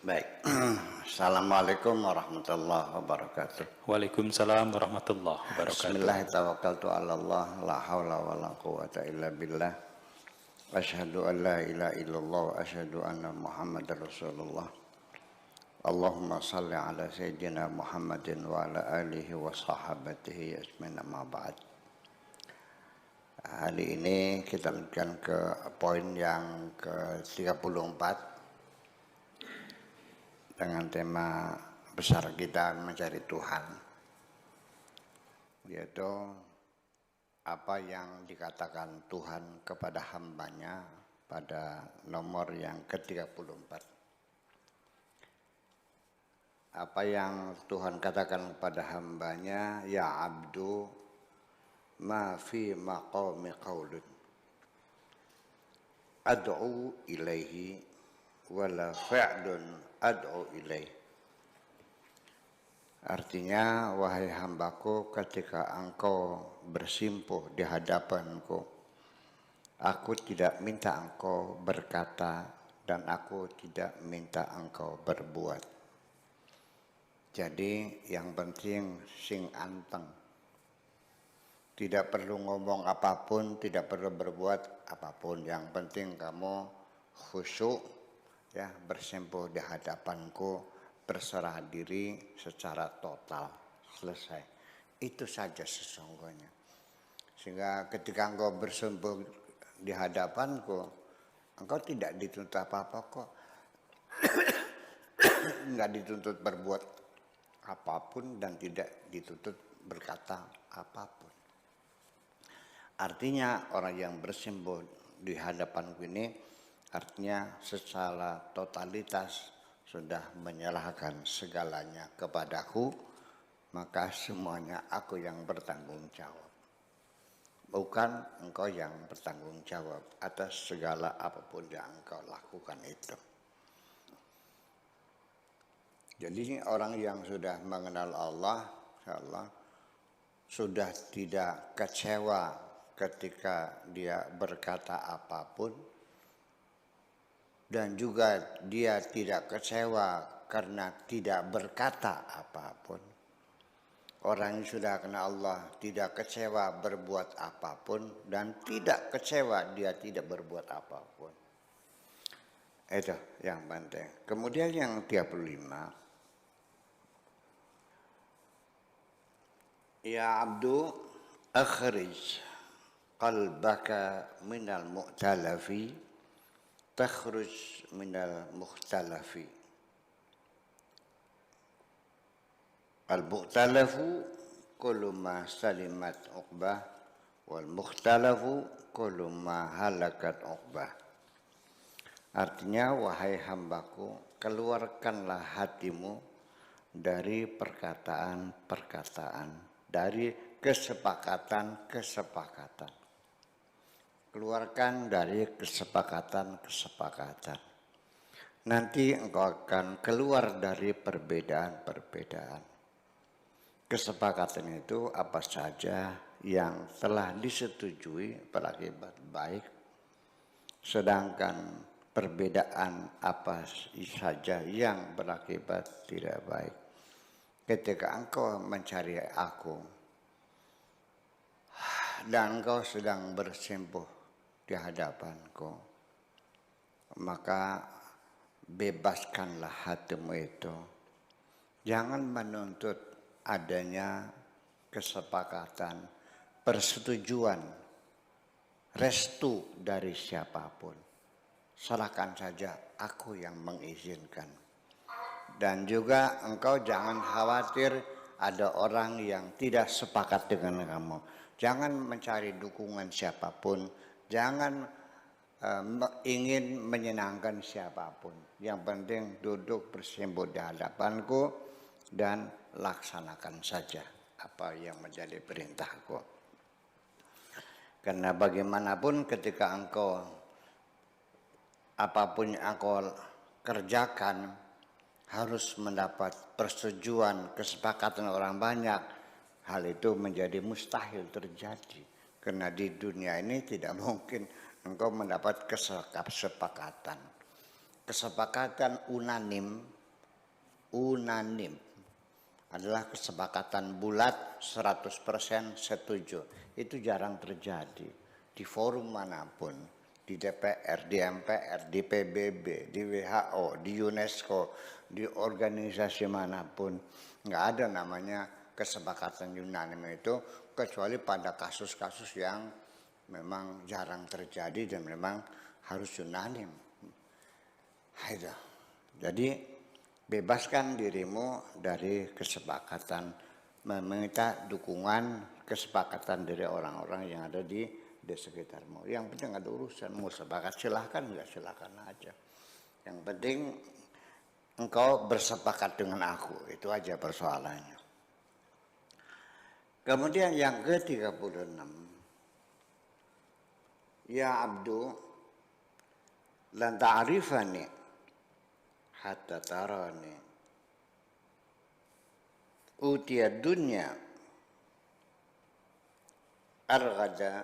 Baik. Assalamualaikum warahmatullahi wabarakatuh. Waalaikumsalam warahmatullahi wabarakatuh. Bismillahirrahmanirrahim. La haula wa la quwata illa billah. Asyhadu an la ilaha illallah wa asyhadu anna Muhammadar Rasulullah. Allahumma salli ala sayyidina Muhammadin wa ala alihi wa sahabatihi ajmain, amma ba'd. Hari ini kita lanjutkan ke poin yang ke-34 dengan tema besar kita mencari Tuhan, yaitu apa yang dikatakan Tuhan kepada hambanya pada nomor yang ke-34. Apa yang Tuhan katakan kepada hambanya, ya abdu ma fi maqami qaulun ad'u ilaihi wala fa'lun ad'u ilaih. Artinya, wahai hambaku, ketika engkau bersimpuh di hadapanku, aku tidak minta engkau berkata dan aku tidak minta engkau berbuat. Jadi yang penting sing anteng, tidak perlu ngomong apapun, tidak perlu berbuat apapun, yang penting kamu khusyuk, ya, bersimpuh di hadapanku, berserah diri secara total, selesai. Itu saja sesungguhnya. Sehingga ketika engkau bersimpuh di hadapanku, engkau tidak dituntut apa-apa kok. Enggak dituntut berbuat apapun dan tidak dituntut berkata apapun. Artinya orang yang bersimpuh di hadapanku ini artinya secara totalitas sudah menyerahkan segalanya kepadaku, maka semuanya aku yang bertanggung jawab. Bukan engkau yang bertanggung jawab atas segala apapun yang engkau lakukan itu. Jadi orang yang sudah mengenal Allah, insyaallah sudah tidak kecewa ketika dia berkata apapun, dan juga dia tidak kecewa karena tidak berkata apapun. Orang yang sudah kenal Allah tidak kecewa berbuat apapun dan tidak kecewa dia tidak berbuat apapun. Itu yang penting. Kemudian yang 35, ya abdu akhrij qalbaka minal mu'talafi takhruj minal mukhtalafi. Al-mu'talafu kullu ma salimat uqbah wal mukhtalafu kullu ma halakat uqbah. Artinya, wahai hambaku, keluarkanlah hatimu dari perkataan-perkataan, dari kesepakatan-kesepakatan. Keluarkan dari kesepakatan-kesepakatan. Nanti engkau akan keluar dari perbedaan-perbedaan. Kesepakatan itu apa saja yang telah disetujui berakibat baik, sedangkan perbedaan apa saja yang berakibat tidak baik. Ketika engkau mencari aku dan engkau sedang bersimpuh di hadapanku, maka bebaskanlah hatimu itu. Jangan menuntut adanya kesepakatan, persetujuan, restu dari siapapun. Serahkan saja, aku yang mengizinkan. Dan juga engkau jangan khawatir ada orang yang tidak sepakat dengan kamu. Jangan mencari dukungan siapapun, jangan ingin menyenangkan siapapun. Yang penting duduk bersimpuh di hadapanku dan laksanakan saja apa yang menjadi perintahku. Karena bagaimanapun ketika engkau apapun yang engkau kerjakan harus mendapat persetujuan, kesepakatan orang banyak, hal itu menjadi mustahil terjadi. Karena di dunia ini tidak mungkin engkau mendapat kesepakatan. kesepakatan unanim adalah kesepakatan bulat 100% setuju. Itu jarang terjadi di forum manapun, di DPR, di MPR, di PBB, di WHO, di UNESCO, di organisasi manapun. Nggak ada namanya kesepakatan unanim itu, kecuali pada kasus-kasus yang memang jarang terjadi dan memang harus unanim. Jadi bebaskan dirimu dari kesepakatan, meminta dukungan kesepakatan dari orang-orang yang ada di sekitarmu. Yang penting ada urusan, mau sepakat silahkan, nggak silahkan aja. Yang penting engkau bersepakat dengan aku, itu aja persoalannya. Kemudian yang ke-36, ya abdu lan ta'rifani hatta tarani utiya dunya arghada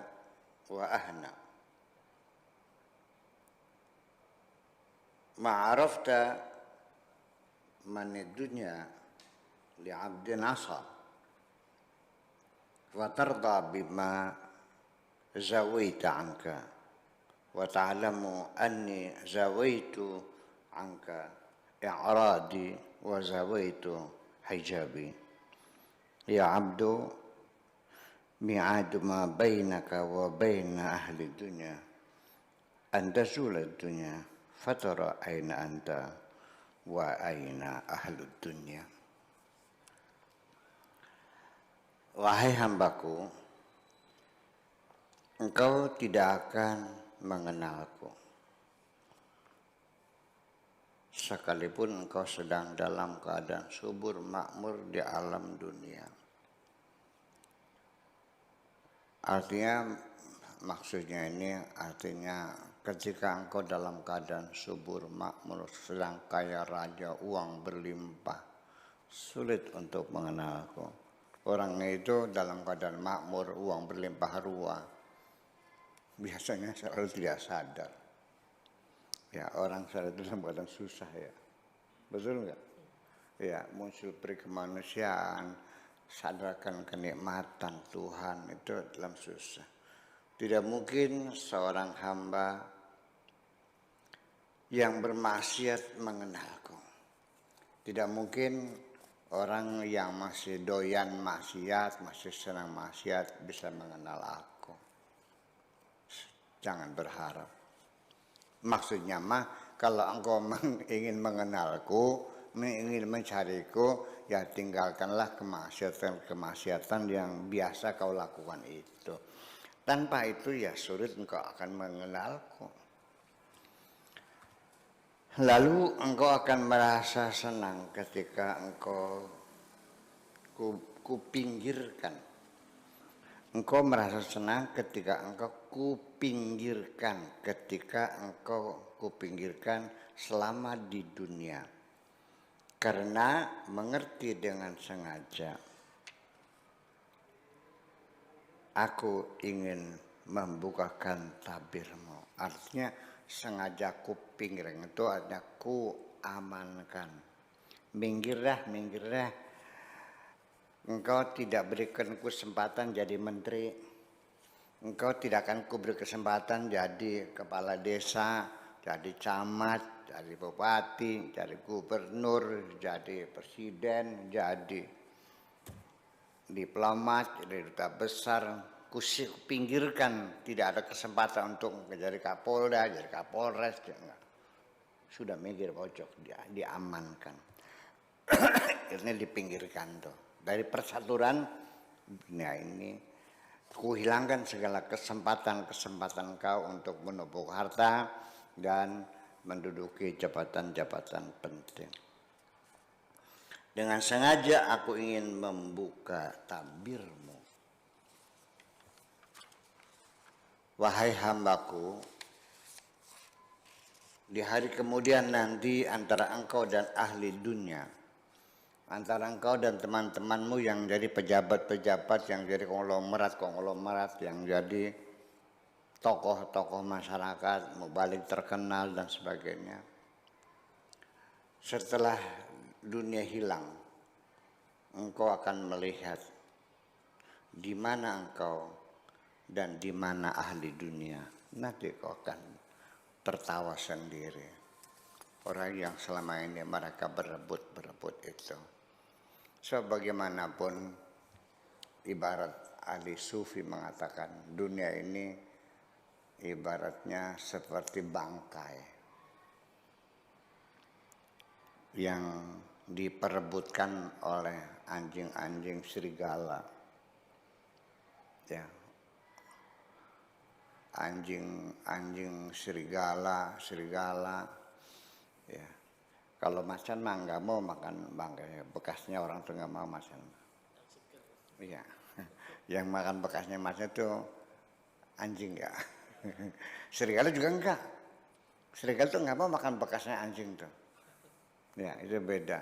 wa ahna ma'arafta man dunya li abdin asa wa tarda bima zawaita anka wa ta'lamu anni zawaitu anka i'radi wa zawaitu hijabi. Ya abdu mi'adu ma bainaka wa baina ahli dunya an tazula dunya fatara aina anta wa aina ahli dunya. Wahai hambaku, engkau tidak akan mengenalku sekalipun engkau sedang dalam keadaan subur makmur di alam dunia. Artinya, maksudnya ini artinya ketika engkau dalam keadaan subur makmur, sedang kaya raja, uang berlimpah, sulit untuk mengenalku. Orangnya itu dalam keadaan makmur, uang berlimpah ruah, biasanya selalu tidak sadar. Ya, orang sadar itu dalam keadaan susah ya. Betul nggak? Ya, muncul peri kemanusiaan, sadarkan kenikmatan Tuhan itu dalam susah. Tidak mungkin seorang hamba yang bermaksiat mengenalku. Tidak mungkin orang yang masih doyan maksiat, masih senang maksiat bisa mengenal aku. Jangan berharap. Maksudnya mah kalau engkau ingin mengenalku, ingin mencariku, ya tinggalkanlah kemaksiatan yang biasa kau lakukan itu. Tanpa itu ya sulit engkau akan mengenalku. Lalu engkau akan merasa senang ketika engkau kupinggirkan. Engkau merasa senang ketika engkau kupinggirkan, selama di dunia. Karena mengerti dengan sengaja, aku ingin membukakan tabirmu. Artinya sengaja kupinggirkan itu artinya ku amankan. Minggirlah. Engkau tidak berikan kesempatan jadi menteri. Engkau tidak akan kuberi kesempatan jadi kepala desa, jadi camat, jadi bupati, jadi gubernur, jadi presiden, jadi diplomat, jadi duta besar. Kupinggirkan, tidak ada kesempatan untuk menjadi kapolda, jadi kapolres. Sudah minggir pojok, diamankan. Ini dipinggirkan tuh. Dari persaturan dunia ini, kuhilangkan segala kesempatan kau untuk menumpuk harta dan menduduki jabatan-jabatan penting. Dengan sengaja aku ingin membuka tabirmu. Wahai hambaku, di hari kemudian nanti antara engkau dan ahli dunia, antara engkau dan teman-temanmu yang jadi pejabat-pejabat, yang jadi konglomerat, yang jadi tokoh-tokoh masyarakat, mubalik terkenal dan sebagainya. setelah dunia hilang, engkau akan melihat di mana engkau dan di mana ahli dunia. Nanti kau akan tertawa sendiri. Orang yang selama ini mereka berebut itu. So bagaimanapun ibarat ahli sufi mengatakan dunia ini ibaratnya seperti bangkai yang diperebutkan oleh anjing-anjing serigala. Ya. Anjing serigala. Ya. Kalau macan mah nggak mau makan bangkai, bekasnya orang tuh nggak mau macan. Iya. Yang makan bekasnya macan itu anjing ya. Serigala juga enggak. Serigala tuh nggak mau makan bekasnya anjing tuh. Ya, itu beda.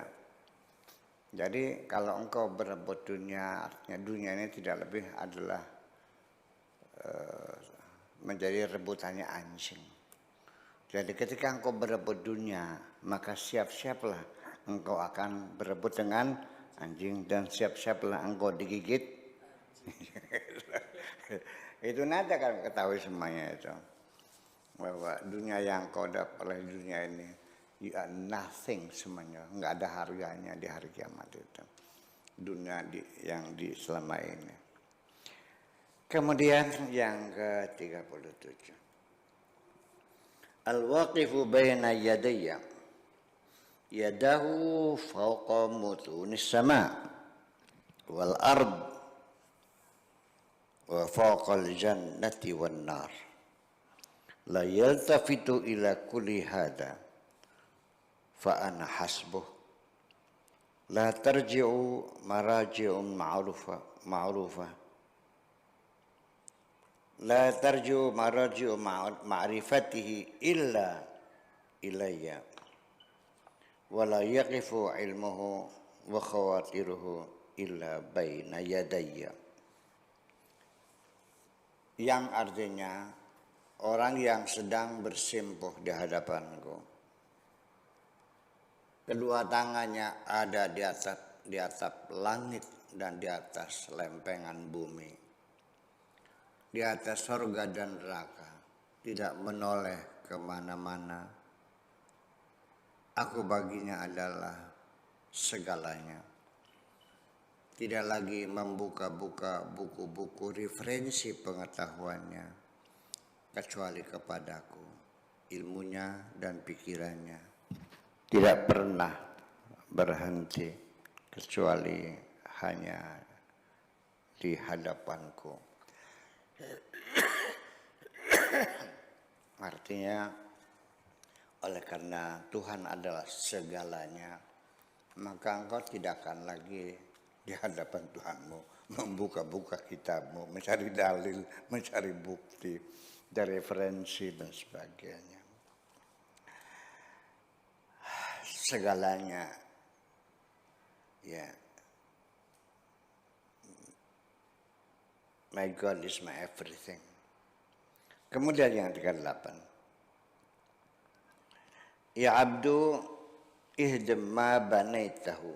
Jadi kalau engkau berebut dunia, artinya dunia ini tidak lebih adalah menjadi rebutannya anjing. Jadi ketika engkau berebut dunia, maka siap-siaplah engkau akan berebut dengan anjing dan siap-siaplah engkau digigit. Itu nanti akan ketahui semuanya itu. Bahwa dunia yang kau dapat oleh dunia ini, you are nothing semuanya, nggak ada harganya di hari kiamat itu. Dunia yang di selama ini. Kemudian yang ke-37. Al-waqifu baina yadayya yadahu fawqa mutunis sama wal ard wa fawqa al-jannati wan nar la yaltafitu ila kulli hada fa ana hasbuh la tarji'u maraji'un ma'rufa la tarji'u maraji'u ma'rifatihi illa ilayya wa la yaqifu ilmuhu wa khawatiruhu illa baina yadayya. Yang artinya orang yang sedang bersimpuh di hadapanku, kedua tangannya ada di atap langit dan di atas lempengan bumi, di atas surga dan neraka, tidak menoleh kemana-mana. Aku baginya adalah segalanya. Tidak lagi membuka-buka buku-buku referensi pengetahuannya, kecuali kepadaku, ilmunya dan pikirannya tidak pernah berhenti kecuali hanya di hadapanku. Artinya, oleh karena Tuhan adalah segalanya, maka engkau tidak akan lagi di hadapan Tuhanmu membuka-buka kitabmu, mencari dalil, mencari bukti, dan referensi dan sebagainya. Segalanya, ya, my God is my everything. Kemudian yang 38. Ya abdu ihdam ma banaitahu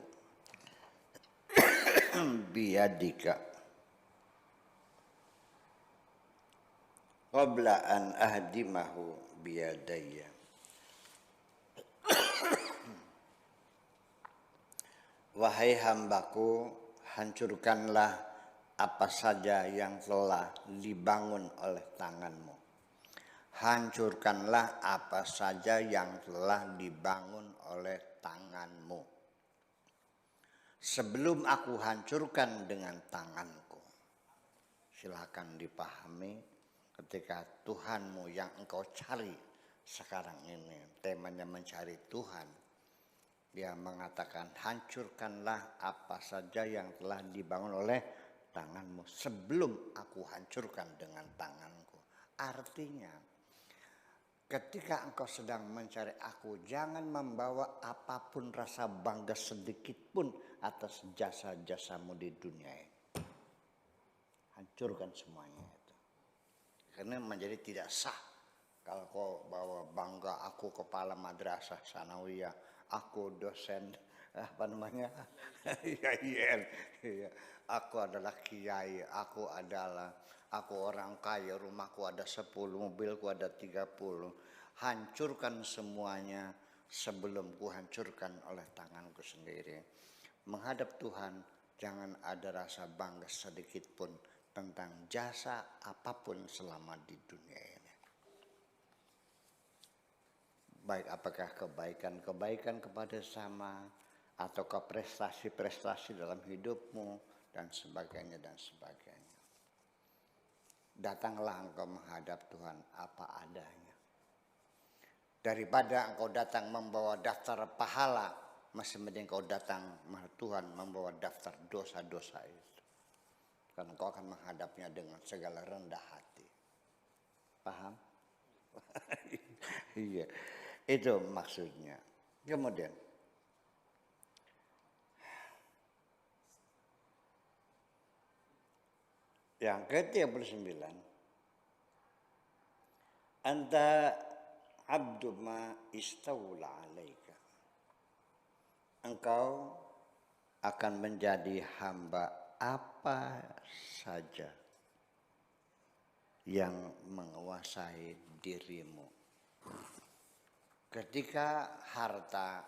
biyadika qabla an ahdimahu biyadayya. Wahai hambaku, hancurkanlah apa saja yang telah dibangun oleh tanganmu. Hancurkanlah apa saja yang telah dibangun oleh tanganmu, sebelum aku hancurkan dengan tanganku. Silakan dipahami ketika Tuhanmu yang engkau cari sekarang ini, temanya mencari Tuhan. Dia mengatakan hancurkanlah apa saja yang telah dibangun oleh tanganmu sebelum aku hancurkan dengan tanganku. Artinya, ketika engkau sedang mencari aku, jangan membawa apapun rasa bangga sedikit pun atas jasa-jasamu di dunia ini. Hancurkan semuanya itu. Karena menjadi tidak sah kalau kau bawa bangga, aku kepala madrasah sanawiyah, aku dosen apa namanya IAIN, iya. Aku adalah kiai, aku orang kaya, rumahku ada 10, mobilku ada 30. Hancurkan semuanya sebelum ku hancurkan oleh tanganku sendiri. Menghadap Tuhan jangan ada rasa bangga sedikit pun tentang jasa apapun selama di dunia ini. Baik apakah kebaikan kepada sama, ataukah prestasi-prestasi dalam hidupmu, dan sebagainya dan sebagainya. Datanglah engkau menghadap Tuhan apa adanya. Daripada engkau datang membawa daftar pahala, masih mending engkau datang Tuhan membawa daftar dosa-dosa itu. Karena engkau akan menghadapnya dengan segala rendah hati. Paham? Iya, itu maksudnya. Kemudian yang ke-39, anta abdu ma istawla alaika. Engkau akan menjadi hamba apa saja yang menguasai dirimu. Ketika harta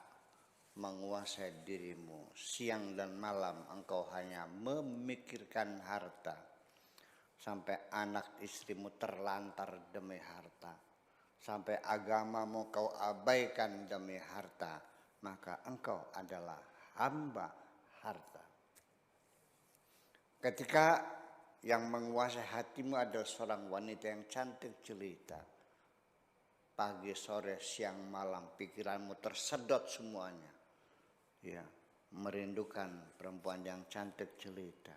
menguasai dirimu, siang dan malam engkau hanya memikirkan harta. Sampai anak istrimu terlantar demi harta. Sampai agamamu kau abaikan demi harta. Maka engkau adalah hamba harta. Ketika yang menguasai hatimu adalah seorang wanita yang cantik jelita. Pagi, sore, siang, malam pikiranmu tersedot semuanya. Ya, merindukan perempuan yang cantik jelita.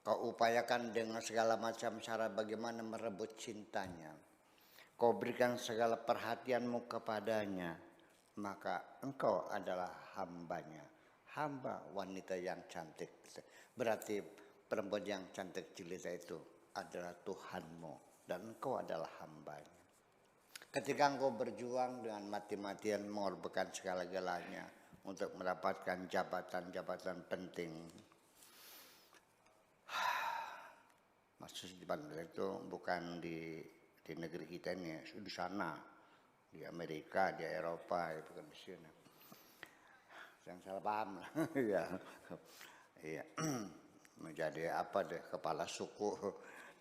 Kau upayakan dengan segala macam cara bagaimana merebut cintanya. Kau berikan segala perhatianmu kepadanya. Maka engkau adalah hambanya. Hamba wanita yang cantik. Berarti perempuan yang cantik jelita itu adalah Tuhanmu. Dan engkau adalah hambanya. Ketika engkau berjuang dengan mati-matian mengorbankan segala-galanya untuk mendapatkan jabatan-jabatan penting. Maksud itu bukan di negeri kita ini, di sana, di Amerika, di Eropa, itu kan di sini. Jangan salah paham lah, ya, iya, menjadi apa deh kepala suku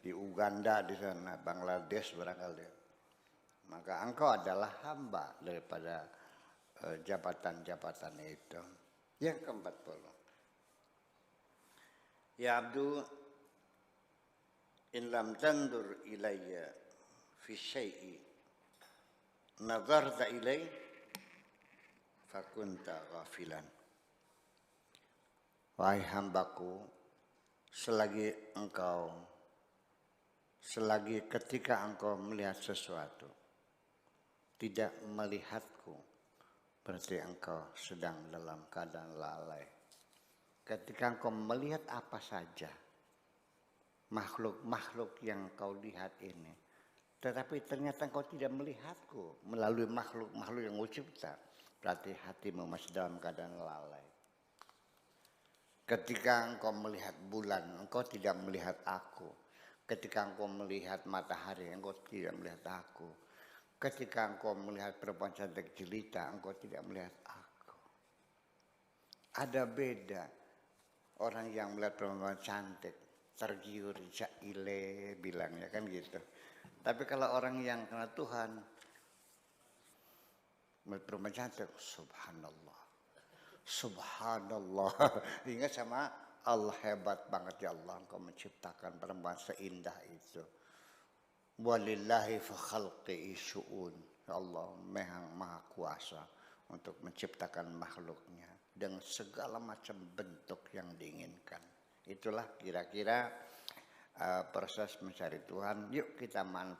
di Uganda di sana, Bangladesh barangkali. Maka engkau adalah hamba daripada jabatan-jabatan itu. Yang ke-40. Ya abdu, in lam tandur ilayya fi syai'i nazarta ilai fakunta ghafilan. Wahai hambaku, selagi ketika engkau melihat sesuatu tidak melihatku, berarti engkau sedang dalam keadaan lalai. Ketika engkau melihat apa saja makhluk-makhluk yang kau lihat ini, tetapi ternyata engkau tidak melihatku melalui makhluk-makhluk yang kucipta, berarti hatimu masih dalam keadaan lalai. Ketika engkau melihat bulan, engkau tidak melihat aku. Ketika engkau melihat matahari, engkau tidak melihat aku. Ketika engkau melihat perempuan cantik jelita, engkau tidak melihat aku. Ada beda orang yang melihat perempuan cantik, tergiur, jaile bilangnya kan gitu. Tapi kalau orang yang kenal Tuhan, melihat perempuan cantik, subhanallah. Subhanallah. Ingat sama Allah, hebat banget ya Allah, engkau menciptakan perempuan seindah itu. Walillahi fi khalqihi syu'un. Allah maha kuasa untuk menciptakan makhluknya dengan segala macam bentuk yang diinginkan. Itulah kira-kira proses mencari Tuhan. Yuk kita manfaatkan